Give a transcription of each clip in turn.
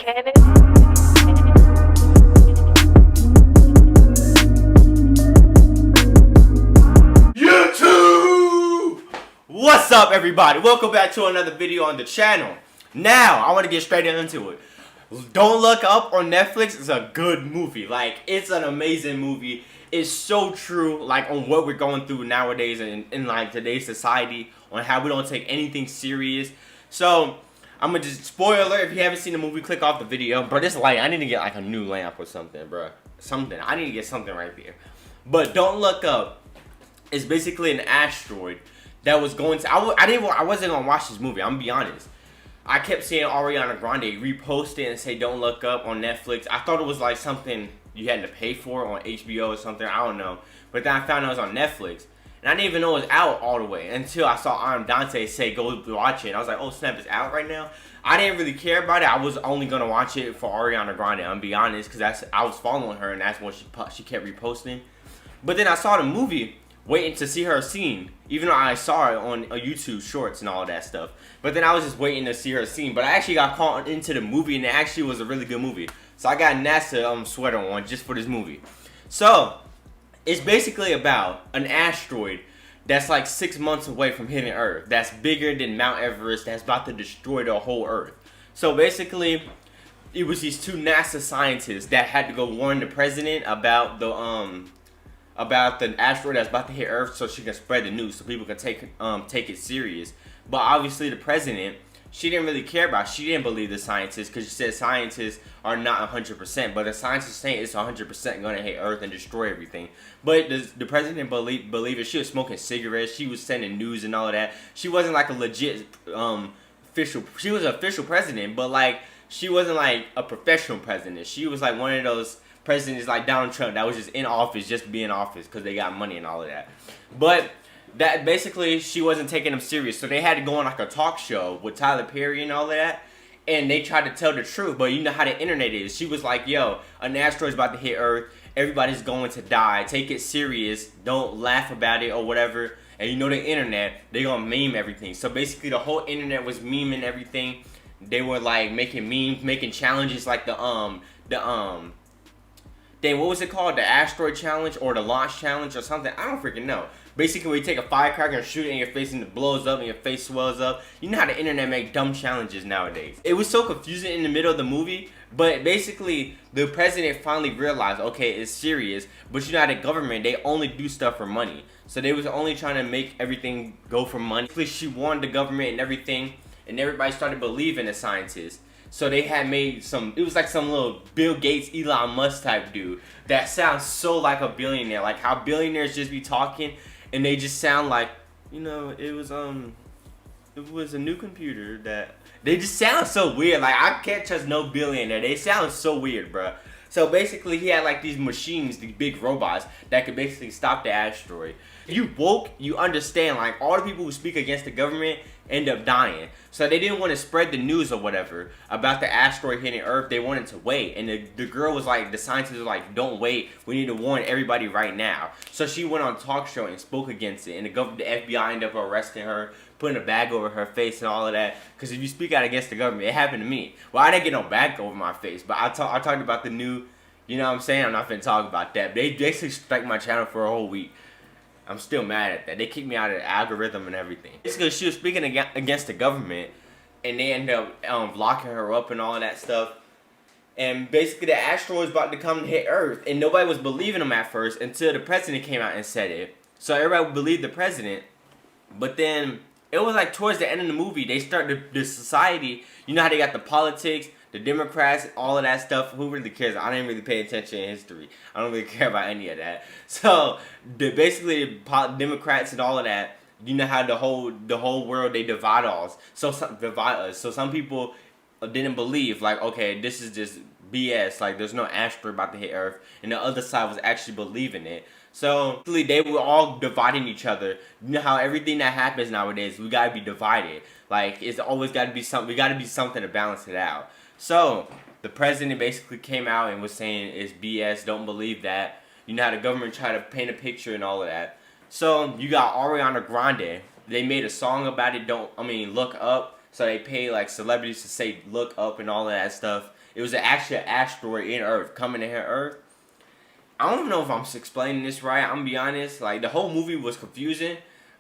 Cannon. YouTube! What's up, everybody? Welcome back to another video on the channel. Now, I want to get straight into it. Don't Look Up on Netflix is a good movie. Like, it's an amazing movie. It's so true, like, on what we're going through nowadays in like, today's society, on how we don't take anything serious. So, I'm gonna just, spoiler alert, if you haven't seen the movie, click off the video. Bro, this light, I need to get, like, a new lamp or something, bro. Something. I need to get something right there. But Don't Look Up is basically an asteroid that was going to, I wasn't gonna watch this movie, I'm gonna be honest. I kept seeing Ariana Grande repost it and say Don't Look Up on Netflix. I thought it was like something you had to pay for on HBO or something, I don't know. But then I found out it was on Netflix. And I didn't even know it was out all the way until I saw Arm Dante say go watch it. And I was like, oh snap, it's out right now? I didn't really care about it. I was only gonna watch it for Ariana Grande, I'm gonna be honest, because I was following her and that's what she kept reposting. But then I saw the movie, waiting to see her scene, even though I saw it on YouTube Shorts and all that stuff. But then I was just waiting to see her scene. But I actually got caught into the movie, and it actually was a really good movie. So I got a NASA sweater on just for this movie. So it's basically about an asteroid that's like 6 months away from hitting Earth. That's bigger than Mount Everest. That's about to destroy the whole Earth. So basically, it was these two NASA scientists that had to go warn the president about the asteroid that's about to hit Earth, so she can spread the news, so people can take it serious. But obviously, the president, she didn't really care about it. She didn't believe the scientists because she said scientists are not 100%. But the scientists saying it's 100% going to hit Earth and destroy everything. But the president didn't believe it. She was smoking cigarettes. She was sending news and all of that. She wasn't like a legit official. She was an official president, but like she wasn't like a professional president. She was like one of those presidents like Donald Trump that was just in office just to be in office because they got money and all of that. But that basically she wasn't taking them serious, so they had to go on like a talk show with Tyler Perry and all of that, and they tried to tell the truth. But you know how the internet is. She was like, yo, an asteroid's about to hit Earth, everybody's going to die, take it serious, don't laugh about it or whatever. And you know the internet, they gonna meme everything. So basically the whole internet was memeing everything. They were like making memes, making challenges like then what was it called? The asteroid challenge or the launch challenge or something? I don't freaking know. Basically, we take a firecracker and shoot it in your face and it blows up and your face swells up. You know how the internet make dumb challenges nowadays. It was so confusing in the middle of the movie, but basically, the president finally realized, okay, it's serious. But you know how the government, they only do stuff for money. So they was only trying to make everything go for money. She warned the government and everything, and everybody started believing the scientists. So they had made it was like some little Bill Gates, Elon Musk type dude that sounds so like a billionaire. Like how billionaires just be talking and they just sound like, you know, it was a new computer that, they just sound so weird. Like I can't trust no billionaire. They sound so weird, bro. So basically he had like these machines, these big robots that could basically stop the asteroid. If you woke, you understand, like all the people who speak against the government end up dying. So they didn't want to spread the news or whatever about the asteroid hitting Earth. They wanted to wait. And the girl was like, the scientists were like, don't wait. We need to warn everybody right now. So she went on a talk show and spoke against it. And the FBI ended up arresting her, putting a bag over her face and all of that. Because if you speak out against the government, it happened to me. Well, I didn't get no bag over my face. But I talked about the new, you know what I'm saying? I'm not finna talk about that. They basically striked my channel for a whole week. I'm still mad at that. They kicked me out of the algorithm and everything. It's because she was speaking against the government, and they ended up locking her up and all of that stuff. And basically, the asteroid was about to come and hit Earth, and nobody was believing them at first until the president came out and said it. So everybody believed the president, but then it was like towards the end of the movie, they started the society. You know how they got the politics, the Democrats, all of that stuff. Who really cares? I didn't really pay attention in history. I don't really care about any of that. So basically, the Democrats and all of that. You know how the whole world, they divide us. Divide us. So some people didn't believe, like, okay, this is just BS. Like there's no asteroid about to hit Earth, and the other side was actually believing it. So basically, they were all dividing each other. You know how everything that happens nowadays, we gotta be divided. Like it's always gotta be something. We gotta be something to balance it out. So the president basically came out and was saying it's BS, don't believe that. You know how the government tried to paint a picture and all of that. So you got Ariana Grande. They made a song about it, Look Up. So they pay like celebrities to say look up and all of that stuff. It was actually an asteroid in Earth coming to hit Earth. I don't know if I'm explaining this right. I'm gonna be honest. Like the whole movie was confusing,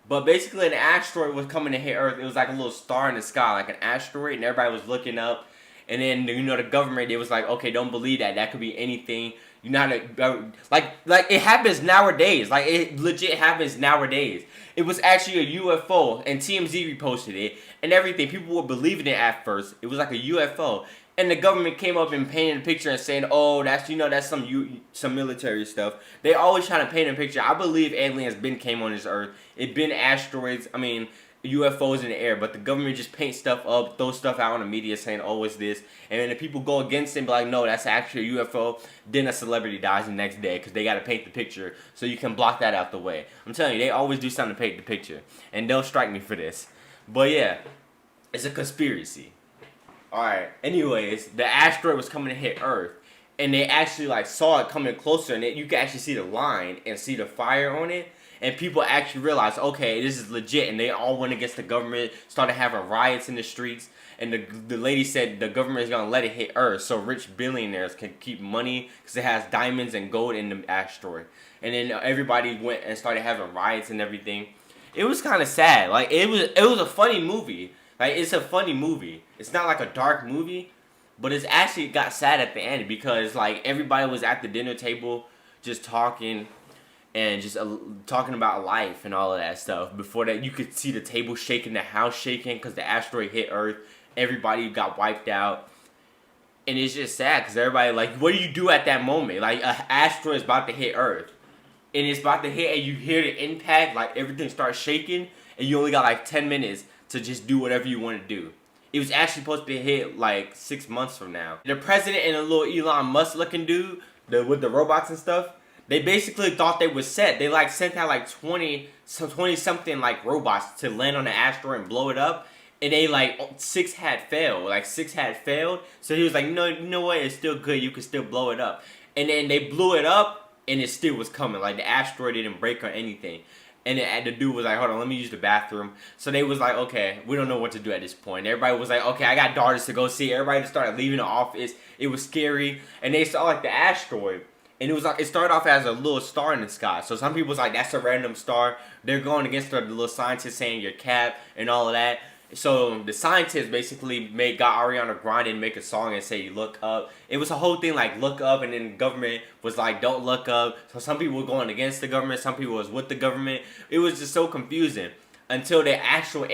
but basically an asteroid was coming to hit Earth. It was like a little star in the sky, like an asteroid, and everybody was looking up. And then the government, it was like, okay, don't believe that. That could be anything. You know, like it happens nowadays. Like it legit happens nowadays. It was actually a UFO, and TMZ reposted it and everything. People were believing it at first. It was like a UFO, and the government came up and painted a picture and saying, "Oh, that's that's some military stuff." They always trying to paint a picture. I believe aliens came on this earth. It been asteroids. I mean, UFOs in the air, but the government just paint stuff up, throw stuff out on the media saying, "Oh, it's this," and then if people go against it and be like, "No, that's actually a UFO," then a celebrity dies the next day because they got to paint the picture so you can block that out the way. I'm telling you, they always do something to paint the picture, and don't strike me for this. But yeah, it's a conspiracy. All right. Anyways, the asteroid was coming to hit Earth, and they actually like saw it coming closer, and you could actually see the line and see the fire on it. And people actually realized, okay, this is legit, and they all went against the government, started having riots in the streets, and the lady said the government is going to let it hit Earth so rich billionaires can keep money because it has diamonds and gold in the asteroid. And then everybody went and started having riots and everything. It was kind of sad. Like, it was a funny movie. Like, it's a funny movie. It's not like a dark movie, but it's actually got sad at the end because, like, everybody was at the dinner table just talking and just talking about life and all of that stuff. Before that, you could see the table shaking, the house shaking because the asteroid hit Earth. Everybody got wiped out. And it's just sad because everybody, like, what do you do at that moment? Like, an asteroid is about to hit Earth. And it's about to hit and you hear the impact, like, everything starts shaking. And you only got, like, 10 minutes to just do whatever you want to do. It was actually supposed to hit, like, 6 months from now. The president and a little Elon Musk looking dude, with the robots and stuff, they basically thought they was set. They like sent out like 20 something like robots to land on the asteroid and blow it up. And they like 6 had failed. Like 6 had failed. So he was like, no, you know what? It's still good. You can still blow it up. And then they blew it up and it still was coming. Like the asteroid didn't break or anything. And then the dude was like, hold on, let me use the bathroom. So they was like, okay, we don't know what to do at this point. Everybody was like, okay, I got daughters to go see. Everybody just started leaving the office. It was scary. And they saw like the asteroid. And it was like, it started off as a little star in the sky. So some people was like, that's a random star. They're going against the little scientists saying you're cap and all of that. So the scientists basically got Ariana Grande make a song and say look up. It was a whole thing like look up, and then the government was like don't look up. So some people were going against the government, some people was with the government. It was just so confusing until the actual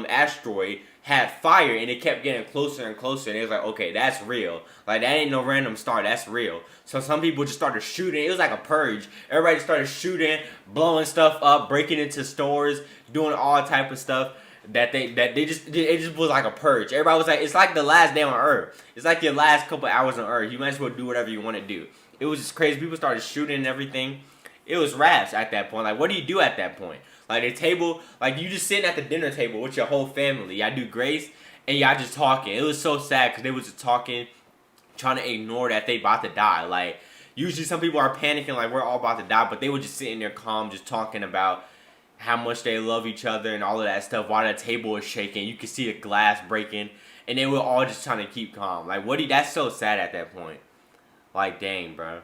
asteroid had fire and it kept getting closer and closer, and it was like, okay, that's real. Like that ain't no random star, that's real. So some people just started shooting. It was like a purge. Everybody started shooting, blowing stuff up, breaking into stores, doing all type of stuff. It just was like a purge. Everybody was like, it's like the last day on Earth. It's like your last couple hours on Earth. You might as well do whatever you want to do. It was just crazy. People started shooting and everything. It was rash at that point. Like, what do you do at that point? Like, the table, like, you just sitting at the dinner table with your whole family. Y'all do grace, and y'all just talking. It was so sad because they was just talking, trying to ignore that they about to die. Like, usually some people are panicking, like, we're all about to die, but they were just sitting there calm, just talking about how much they love each other and all of that stuff while the table was shaking. You could see the glass breaking, and they were all just trying to keep calm. Like, that's so sad at that point. Like, dang, bro.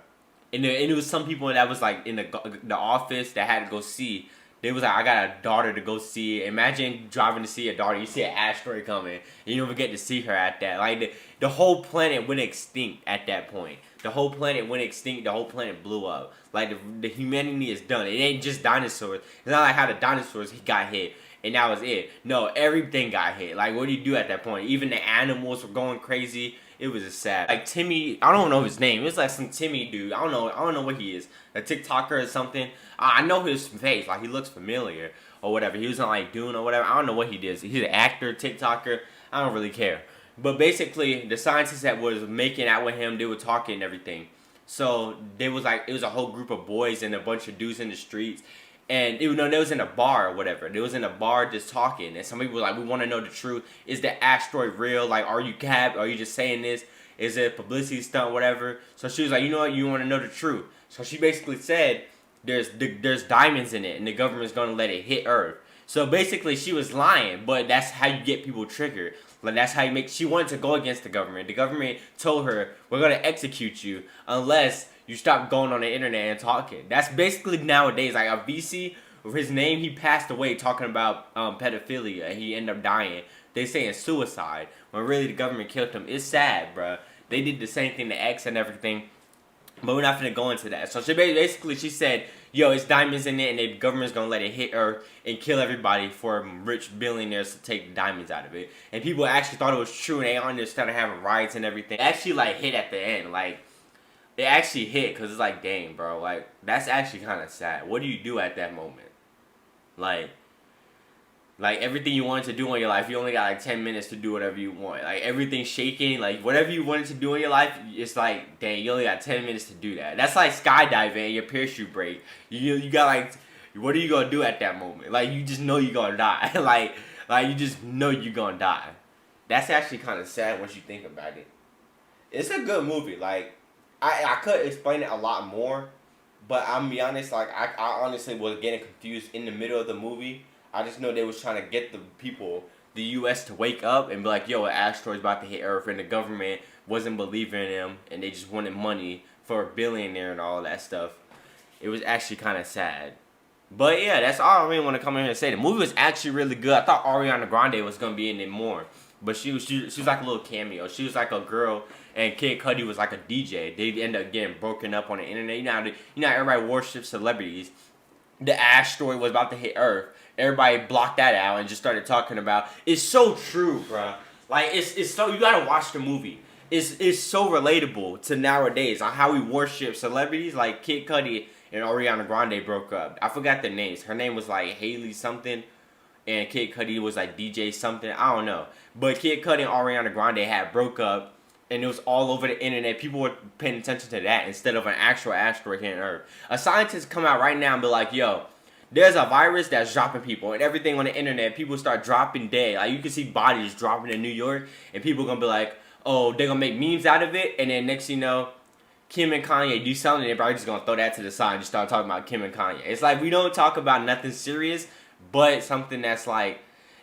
And it was some people that was, like, in the office that had to go see. They was like, I got a daughter to go see. Imagine driving to see a daughter. You see an asteroid coming, and you don't even get to see her at that. Like, the whole planet went extinct at that point. The whole planet went extinct. The whole planet blew up. Like, the humanity is done. It ain't just dinosaurs. It's not like how the dinosaurs got hit, and that was it. No, everything got hit. Like, what do you do at that point? Even the animals were going crazy. It was just sad. Like, Timmy, I don't know his name. It's like some Timmy dude. I don't know what he is. A TikToker or something. I know his face. Like, he looks familiar or whatever. He was on, like, Dune or whatever. I don't know what he did. He's an actor, TikToker. I don't really care. But basically, the scientists that was making out with him, they were talking and everything. So, it was a whole group of boys and a bunch of dudes in the streets. And they was in a bar or whatever. They was in a bar just talking. And some people were like, we want to know the truth. Is the asteroid real? Like, are you capped? Are you just saying this? Is it a publicity stunt, whatever? So she was like, you know what? You want to know the truth. So she basically said, there's diamonds in it. And the government's going to let it hit Earth. So basically, she was lying, but that's how you get people triggered. Like that's how you make. She wanted to go against the government. The government told her, "We're gonna execute you unless you stop going on the internet and talking." That's basically nowadays like a VC. His name, he passed away talking about pedophilia. He ended up dying. They saying suicide when really the government killed him. It's sad, bruh. They did the same thing to X and everything. But we're not gonna go into that. So she basically she said, "Yo, it's diamonds in it, and the government's gonna let it hit Earth and kill everybody for rich billionaires to take the diamonds out of it." And people actually thought it was true, and they on there started having riots and everything. It actually like hit at the end, like it actually hit because it's like, dang, bro, like that's actually kind of sad. What do you do at that moment? Like everything you wanted to do in your life, you only got like 10 minutes to do whatever you want. Like everything's shaking, like whatever you wanted to do in your life, it's like, dang, you only got 10 minutes to do that. That's like skydiving and your parachute break. You got like, what are you gonna do at that moment? Like you just know you're gonna die. like you just know you're gonna die. That's actually kind of sad once you think about it. It's a good movie. Like I could explain it a lot more, but I'm be honest, like I honestly was getting confused in the middle of the movie. I just know they was trying to get the people, the U.S. to wake up and be like, yo, an asteroid's about to hit Earth, and the government wasn't believing in them, and they just wanted money for a billionaire and all that stuff. It was actually kind of sad. But yeah, that's all I really want to come in here and say. The movie was actually really good. I thought Ariana Grande was going to be in it more, but she was like a little cameo. She was like a girl, and Kid Cudi was like a DJ. They ended up getting broken up on the internet. You know how everybody worships celebrities. The asteroid was about to hit Earth. Everybody blocked that out and just started talking about. It's so true, bruh. Like it's so, you gotta watch the movie. It's so relatable to nowadays on how we worship celebrities. Like Kid Cudi and Ariana Grande broke up. I forgot their names. Her name was like Haley something, and Kid Cudi was like DJ something. I don't know. But Kid Cudi and Ariana Grande had broke up, and it was all over the internet. People were paying attention to that instead of an actual asteroid hitting Earth. A scientist come out right now and be like, yo, there's a virus that's dropping people, and everything on the internet, people start dropping dead. Like, you can see bodies dropping in New York, and people gonna be like, oh, they're gonna make memes out of it, and then next thing you know, Kim and Kanye do something, and everybody's just gonna throw that to the side and just start talking about Kim and Kanye. It's like, we don't talk about nothing serious, but something that's like,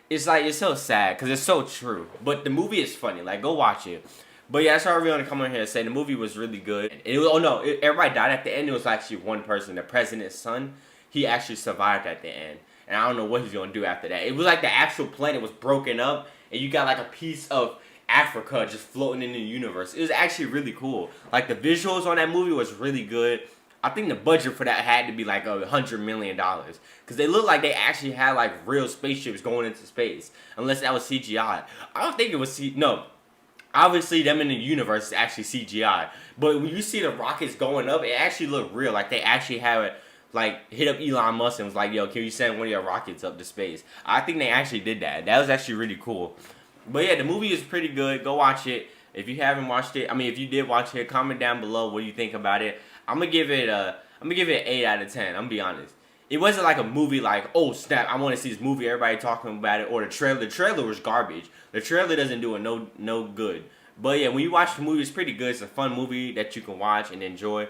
it's so sad, because it's so true. But the movie is funny. Like, go watch it. But yeah, that's all I really want to come on here and say. The movie was really good. Everybody died at the end. It was actually one person, the president's son. He actually survived at the end. And I don't know what he's going to do after that. It was like the actual planet was broken up, and you got like a piece of Africa just floating in the universe. It was actually really cool. Like the visuals on that movie was really good. I think the budget for that had to be like $100 million. Because they looked like they actually had like real spaceships going into space. Unless that was CGI. I don't think it was no. Obviously, them in the universe is actually CGI. But when you see the rockets going up, it actually looked real. Like they actually have it. Like, hit up Elon Musk and was like, yo, can you send one of your rockets up to space? I think they actually did that. That was actually really cool. But yeah, the movie is pretty good. Go watch it. If you haven't watched it, if you did watch it, comment down below what you think about it. I'm gonna give it an 8 out of 10. I'm gonna be honest. It wasn't like a movie like, oh snap, I want to see this movie, everybody talking about it, or the trailer. The trailer was garbage. The trailer doesn't do it no good. But yeah, when you watch the movie, it's pretty good. It's a fun movie that you can watch and enjoy.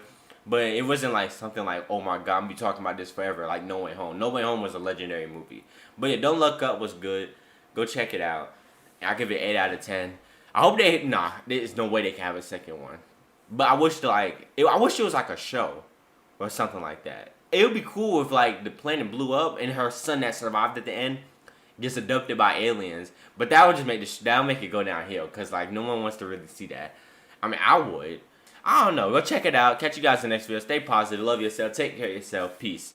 But it wasn't like something like, oh my god, I'm gonna be talking about this forever, like No Way Home. No Way Home was a legendary movie. But yeah, Don't Look Up was good. Go check it out. I give it 8 out of 10. I hope there's no way they can have a second one. But I wish I wish it was like a show or something like that. It would be cool if like the planet blew up and her son that survived at the end gets abducted by aliens. But that would just make it go downhill, because like no one wants to really see that. I would. I don't know. Go check it out. Catch you guys in the next video. Stay positive. Love yourself. Take care of yourself. Peace.